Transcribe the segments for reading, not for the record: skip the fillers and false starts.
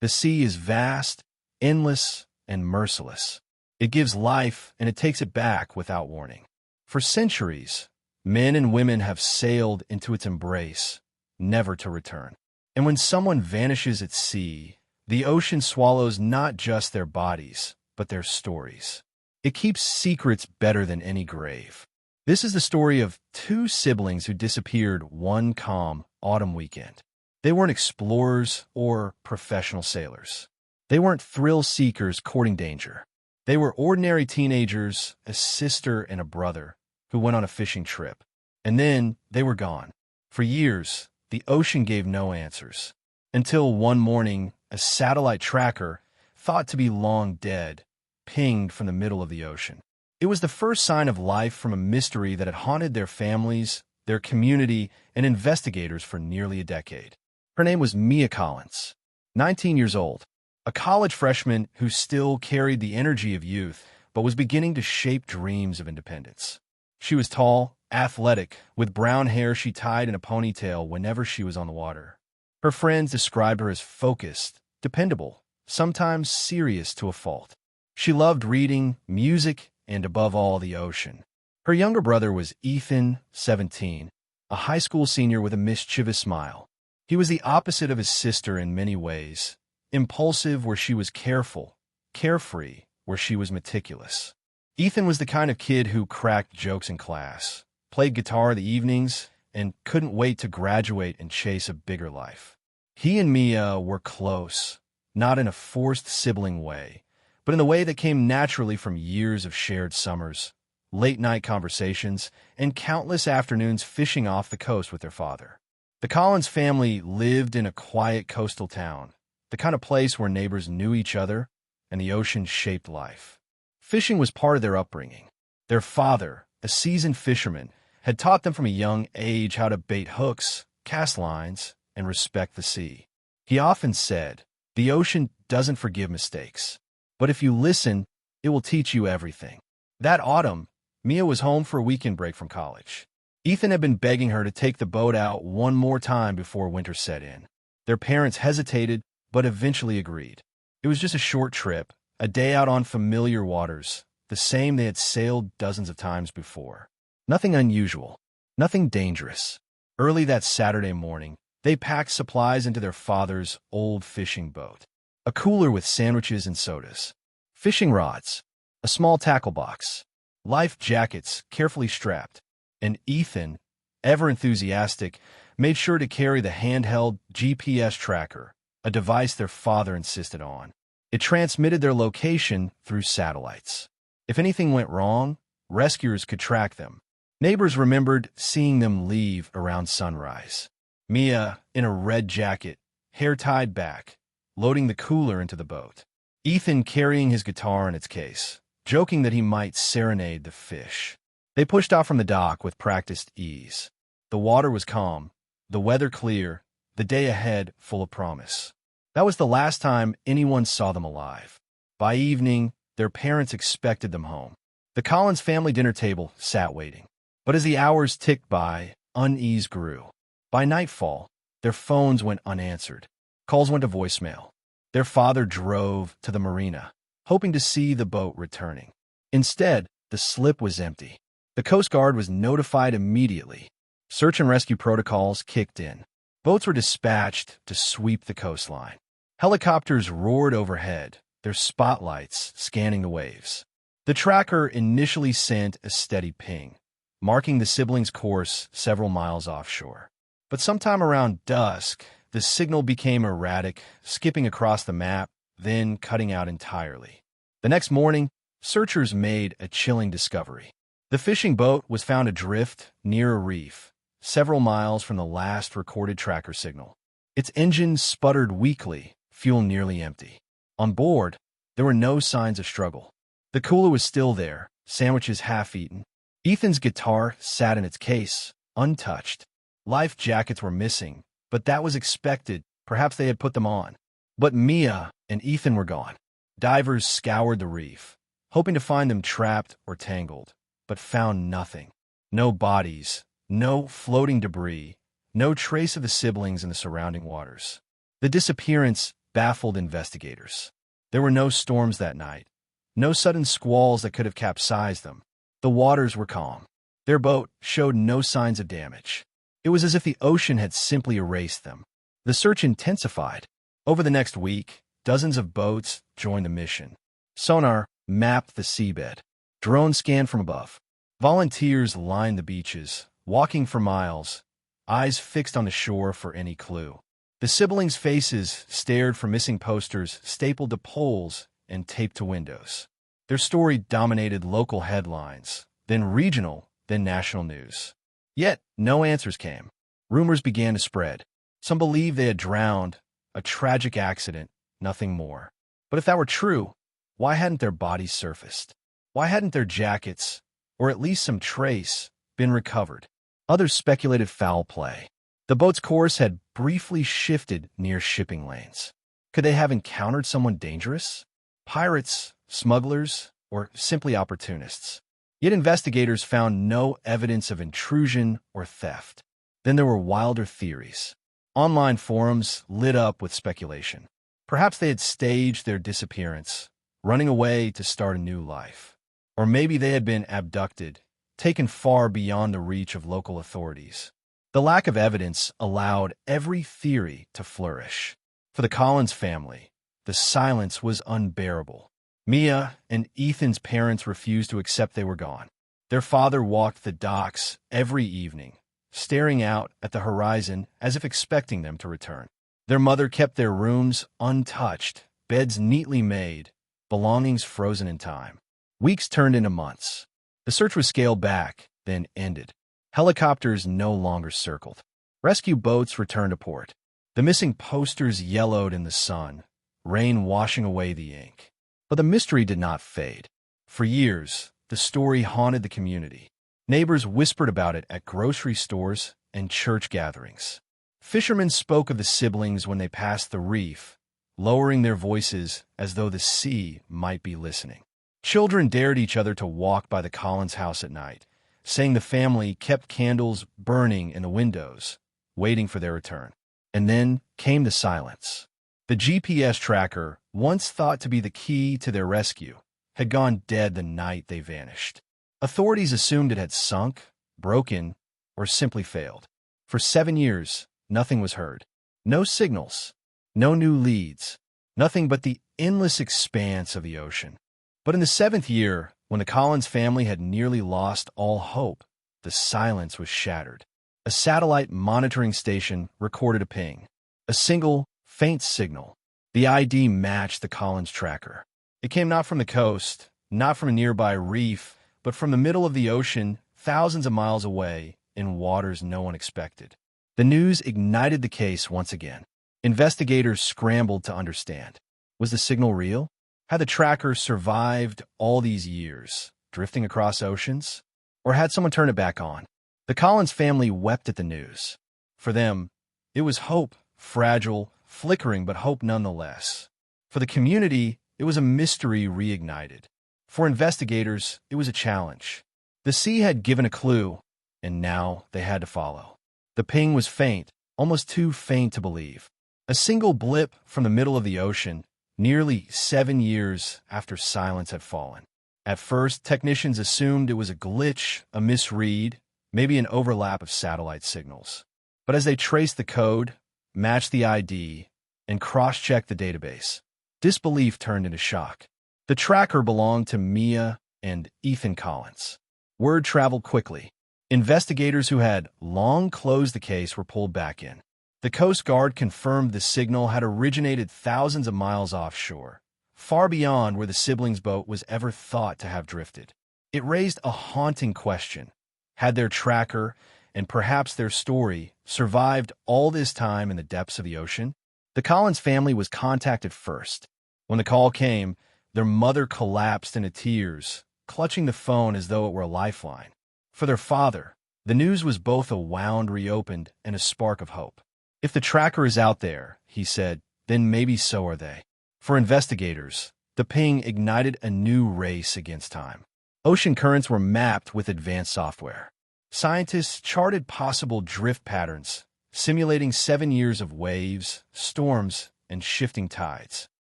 The sea is vast, endless, and merciless. It gives life and it takes it back without warning. For centuries, men and women have sailed into its embrace, never to return. And when someone vanishes at sea, the ocean swallows not just their bodies, but their stories. It keeps secrets better than any grave. This is the story of two siblings who disappeared one calm autumn weekend. They weren't explorers or professional sailors. They weren't thrill seekers courting danger. They were ordinary teenagers, a sister and a brother, who went on a fishing trip. And then they were gone. For years, the ocean gave no answers. Until one morning, a satellite tracker, thought to be long dead, pinged from the middle of the ocean. It was the first sign of life from a mystery that had haunted their families, their community, and investigators for nearly a decade. Her name was Mia Collins, 19 years old, a college freshman who still carried the energy of youth but was beginning to shape dreams of independence. She was tall, athletic, with brown hair she tied in a ponytail whenever she was on the water. Her friends described her as focused, dependable, sometimes serious to a fault. She loved reading, music, and above all, the ocean. Her younger brother was Ethan, 17, a high school senior with a mischievous smile. He was the opposite of his sister in many ways, impulsive where she was careful, carefree where she was meticulous. Ethan was the kind of kid who cracked jokes in class, played guitar in the evenings, and couldn't wait to graduate and chase a bigger life. He and Mia were close, not in a forced sibling way, but in the way that came naturally from years of shared summers, late-night conversations, and countless afternoons fishing off the coast with their father. The Collins family lived in a quiet coastal town, the kind of place where neighbors knew each other and the ocean shaped life. Fishing was part of their upbringing. Their father, a seasoned fisherman, had taught them from a young age how to bait hooks, cast lines, and respect the sea. He often said, "The ocean doesn't forgive mistakes, but if you listen, it will teach you everything." That autumn, Mia was home for a weekend break from college. Ethan had been begging her to take the boat out one more time before winter set in. Their parents hesitated, but eventually agreed. It was just a short trip, a day out on familiar waters, the same they had sailed dozens of times before. Nothing unusual, nothing dangerous. Early that Saturday morning, they packed supplies into their father's old fishing boat. A cooler with sandwiches and sodas, fishing rods, a small tackle box, life jackets carefully strapped, and Ethan, ever enthusiastic, made sure to carry the handheld GPS tracker, a device their father insisted on. It transmitted their location through satellites. If anything went wrong, rescuers could track them. Neighbors remembered seeing them leave around sunrise. Mia, in a red jacket, hair tied back, loading the cooler into the boat. Ethan carrying his guitar in its case, joking that he might serenade the fish. They pushed off from the dock with practiced ease. The water was calm, the weather clear, the day ahead full of promise. That was the last time anyone saw them alive. By evening, their parents expected them home. The Collins family dinner table sat waiting. But as the hours ticked by, unease grew. By nightfall, their phones went unanswered. Calls went to voicemail. Their father drove to the marina, hoping to see the boat returning. Instead, the slip was empty. The Coast Guard was notified immediately. Search and rescue protocols kicked in. Boats were dispatched to sweep the coastline. Helicopters roared overhead, their spotlights scanning the waves. The tracker initially sent a steady ping, marking the siblings' course several miles offshore. But sometime around dusk, the signal became erratic, skipping across the map, then cutting out entirely. The next morning, searchers made a chilling discovery. The fishing boat was found adrift near a reef, several miles from the last recorded tracker signal. Its engine sputtered weakly, fuel nearly empty. On board, there were no signs of struggle. The cooler was still there, sandwiches half-eaten. Ethan's guitar sat in its case, untouched. Life jackets were missing, but that was expected. Perhaps they had put them on. But Mia and Ethan were gone. Divers scoured the reef, hoping to find them trapped or tangled, but found nothing. No bodies, no floating debris, no trace of the siblings in the surrounding waters. The disappearance baffled investigators. There were no storms that night, no sudden squalls that could have capsized them. The waters were calm. Their boat showed no signs of damage. It was as if the ocean had simply erased them. The search intensified. Over the next week, dozens of boats joined the mission. Sonar mapped the seabed. Drones scanned from above. Volunteers lined the beaches, walking for miles, eyes fixed on the shore for any clue. The siblings' faces stared for missing posters stapled to poles and taped to windows. Their story dominated local headlines, then regional, then national news. Yet, no answers came. Rumors began to spread. Some believed they had drowned, a tragic accident, nothing more. But if that were true, why hadn't their bodies surfaced? Why hadn't their jackets, or at least some trace, been recovered? Others speculated foul play. The boat's course had briefly shifted near shipping lanes. Could they have encountered someone dangerous? Pirates, smugglers, or simply opportunists? Yet investigators found no evidence of intrusion or theft. Then there were wilder theories. Online forums lit up with speculation. Perhaps they had staged their disappearance, running away to start a new life. Or maybe they had been abducted, taken far beyond the reach of local authorities. The lack of evidence allowed every theory to flourish. For the Collins family, the silence was unbearable. Mia and Ethan's parents refused to accept they were gone. Their father walked the docks every evening, staring out at the horizon as if expecting them to return. Their mother kept their rooms untouched, beds neatly made, belongings frozen in time. Weeks turned into months. The search was scaled back, then ended. Helicopters no longer circled. Rescue boats returned to port. The missing posters yellowed in the sun, rain washing away the ink. But the mystery did not fade. For years, the story haunted the community. Neighbors whispered about it at grocery stores and church gatherings. Fishermen spoke of the siblings when they passed the reef, lowering their voices as though the sea might be listening. Children dared each other to walk by the Collins house at night, saying the family kept candles burning in the windows, waiting for their return. And then came the silence. The GPS tracker, once thought to be the key to their rescue, had gone dead the night they vanished. Authorities assumed it had sunk, broken, or simply failed. For 7 years, nothing was heard. No signals, no new leads, nothing but the endless expanse of the ocean. But in the 7th year, when the Collins family had nearly lost all hope, the silence was shattered. A satellite monitoring station recorded a ping. A single, faint signal. The ID matched the Collins tracker. It came not from the coast, not from a nearby reef, but from the middle of the ocean, thousands of miles away, in waters no one expected. The news ignited the case once again. Investigators scrambled to understand. Was the signal real? Had the tracker survived all these years, drifting across oceans? Or had someone turned it back on? The Collins family wept at the news. For them, it was hope, fragile, flickering, but hope nonetheless. For the community, it was a mystery reignited. For investigators, it was a challenge. The sea had given a clue, and now they had to follow. The ping was faint, almost too faint to believe. A single blip from the middle of the ocean, nearly 7 years after silence had fallen. At first, technicians assumed it was a glitch, a misread, maybe an overlap of satellite signals. But as they traced the code, matched the ID, and cross-checked the database, disbelief turned into shock. The tracker belonged to Mia and Ethan Collins. Word traveled quickly. Investigators who had long closed the case were pulled back in. The Coast Guard confirmed the signal had originated thousands of miles offshore, far beyond where the siblings' boat was ever thought to have drifted. It raised a haunting question. Had their tracker, and perhaps their story, survived all this time in the depths of the ocean? The Collins family was contacted first. When the call came, their mother collapsed into tears, clutching the phone as though it were a lifeline. For their father, the news was both a wound reopened and a spark of hope. If the tracker is out there, he said, then maybe so are they. For investigators, the ping ignited a new race against time. Ocean currents were mapped with advanced software. Scientists charted possible drift patterns, simulating 7 years of waves, storms, and shifting tides.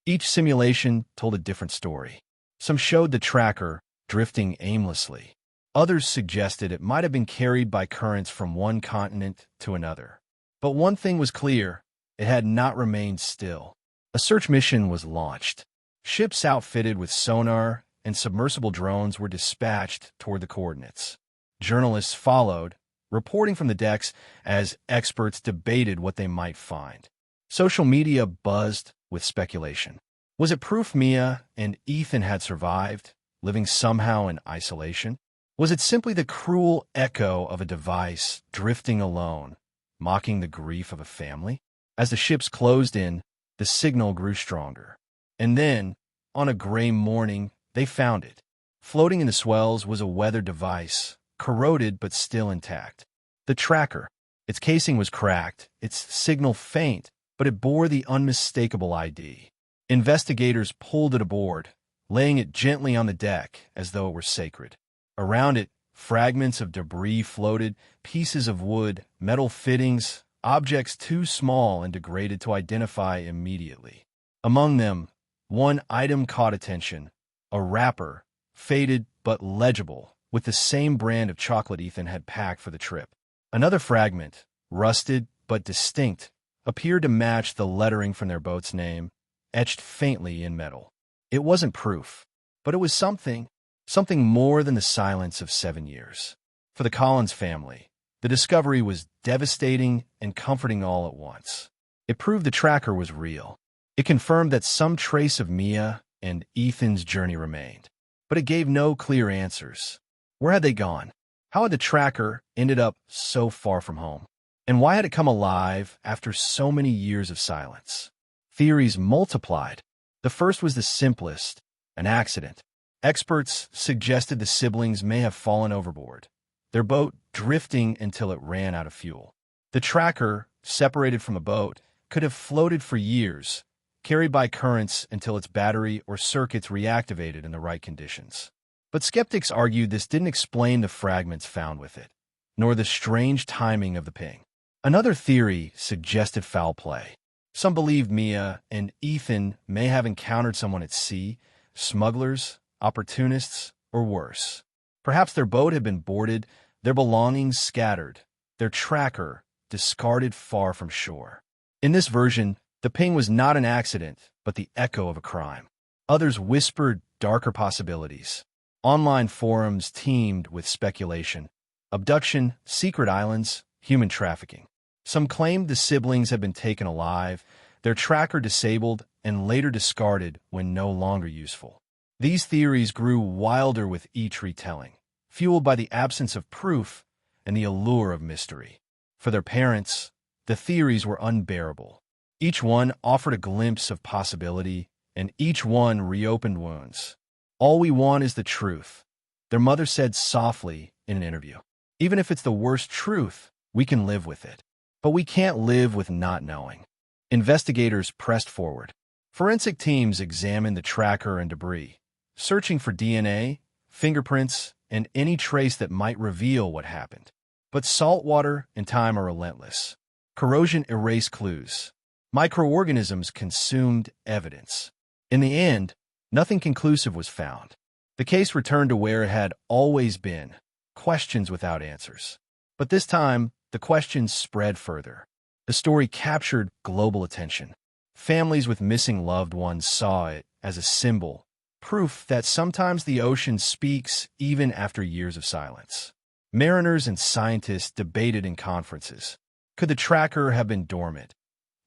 Each simulation told a different story. Some showed the tracker drifting aimlessly. Others suggested it might have been carried by currents from one continent to another. But one thing was clear: it had not remained still. A search mission was launched. Ships outfitted with sonar and submersible drones were dispatched toward the coordinates. Journalists followed, reporting from the decks as experts debated what they might find. Social media buzzed with speculation. Was it proof Mia and Ethan had survived, living somehow in isolation? Was it simply the cruel echo of a device drifting alone, mocking the grief of a family? As the ships closed in, the signal grew stronger. And then, on a gray morning, they found it. Floating in the swells was a weather device, corroded but still intact. The tracker. Its casing was cracked, its signal faint, but it bore the unmistakable ID. Investigators pulled it aboard, laying it gently on the deck as though it were sacred. Around it, fragments of debris floated, pieces of wood, metal fittings, objects too small and degraded to identify immediately. Among them, one item caught attention: a wrapper, faded but legible, with the same brand of chocolate Ethan had packed for the trip. Another fragment, rusted but distinct, appeared to match the lettering from their boat's name, etched faintly in metal. It wasn't proof, but it was something more than the silence of 7 years. For the Collins family, the discovery was devastating and comforting all at once. It proved the tracker was real. It confirmed that some trace of Mia and Ethan's journey remained. But it gave no clear answers. Where had they gone? How had the tracker ended up so far from home? And why had it come alive after so many years of silence? Theories multiplied. The first was the simplest: an accident. Experts suggested the siblings may have fallen overboard, their boat drifting until it ran out of fuel. The tracker, separated from the boat, could have floated for years, carried by currents until its battery or circuits reactivated in the right conditions. But skeptics argued this didn't explain the fragments found with it, nor the strange timing of the ping. Another theory suggested foul play. Some believed Mia and Ethan may have encountered someone at sea: smugglers, opportunists, or worse. Perhaps their boat had been boarded, their belongings scattered, their tracker discarded far from shore. In this version, the ping was not an accident, but the echo of a crime. Others whispered darker possibilities. Online forums teemed with speculation: abduction, secret islands, human trafficking. Some claimed the siblings had been taken alive, their tracker disabled, and later discarded when no longer useful. These theories grew wilder with each retelling, fueled by the absence of proof and the allure of mystery. For their parents, the theories were unbearable. Each one offered a glimpse of possibility, and each one reopened wounds. "All we want is the truth," their mother said softly in an interview. "Even if it's the worst truth, we can live with it. But we can't live with not knowing." Investigators pressed forward. Forensic teams examined the tracker and debris, searching for DNA, fingerprints, and any trace that might reveal what happened. But saltwater and time are relentless. Corrosion erased clues. Microorganisms consumed evidence. In the end, nothing conclusive was found. The case returned to where it had always been: questions without answers. But this time, the questions spread further. The story captured global attention. Families with missing loved ones saw it as a symbol, proof that sometimes the ocean speaks even after years of silence. Mariners and scientists debated in conferences. Could the tracker have been dormant,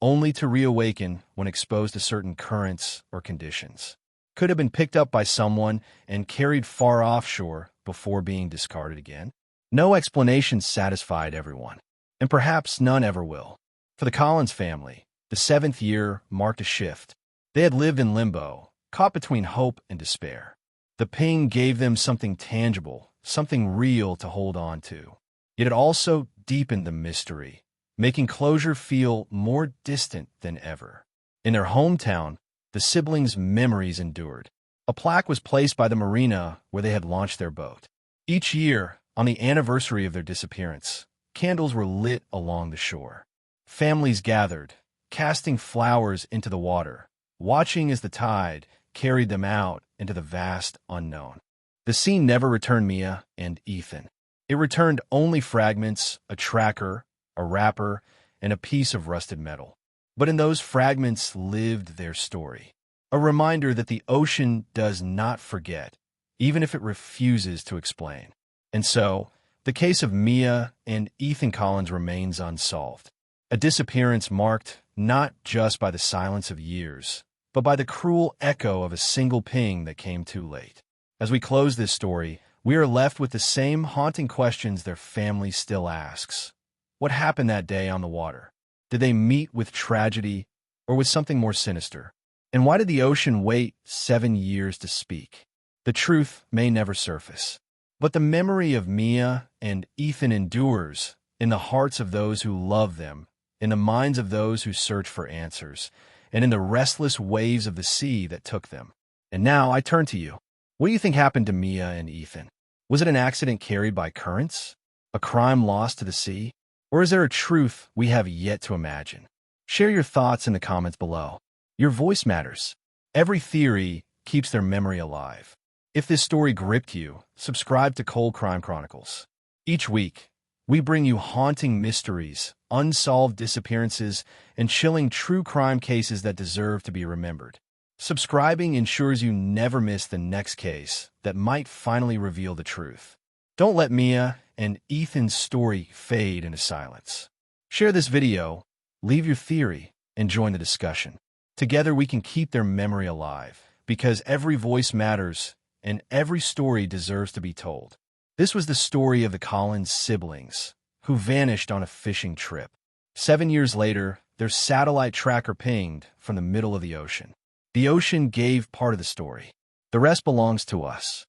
only to reawaken when exposed to certain currents or conditions? Could have been picked up by someone and carried far offshore before being discarded again? No explanation satisfied everyone, and perhaps none ever will. For the Collins family, the 7th year marked a shift. They had lived in limbo, caught between hope and despair. The ping gave them something tangible, something real to hold on to. Yet it also deepened the mystery, making closure feel more distant than ever. In their hometown, the siblings' memories endured. A plaque was placed by the marina where they had launched their boat. Each year, on the anniversary of their disappearance, candles were lit along the shore. Families gathered, casting flowers into the water, watching as the tide carried them out into the vast unknown. The sea never returned Mia and Ethan. It returned only fragments, a tracker, a wrapper, and a piece of rusted metal. But in those fragments lived their story. A reminder that the ocean does not forget, even if it refuses to explain. And so, the case of Mia and Ethan Collins remains unsolved. A disappearance marked not just by the silence of years, but by the cruel echo of a single ping that came too late. As we close this story, we are left with the same haunting questions their family still asks. What happened that day on the water? Did they meet with tragedy or with something more sinister? And why did the ocean wait 7 years to speak? The truth may never surface, but the memory of Mia and Ethan endures in the hearts of those who love them, in the minds of those who search for answers, and in the restless waves of the sea that took them. And now I turn to you. What do you think happened to Mia and Ethan? Was it an accident carried by currents? A crime lost to the sea? Or is there a truth we have yet to imagine? Share your thoughts in the comments below. Your voice matters. Every theory keeps their memory alive. If this story gripped you, subscribe to Cold Crime Chronicles. Each week, we bring you haunting mysteries, unsolved disappearances, and chilling true crime cases that deserve to be remembered. Subscribing ensures you never miss the next case that might finally reveal the truth. Don't let Mia and Ethan's story fade into silence. Share this video, leave your theory, and join the discussion. Together we can keep their memory alive, because every voice matters and every story deserves to be told. This was the story of the Collins siblings, who vanished on a fishing trip. 7 years later, their satellite tracker pinged from the middle of the ocean. The ocean gave part of the story. The rest belongs to us.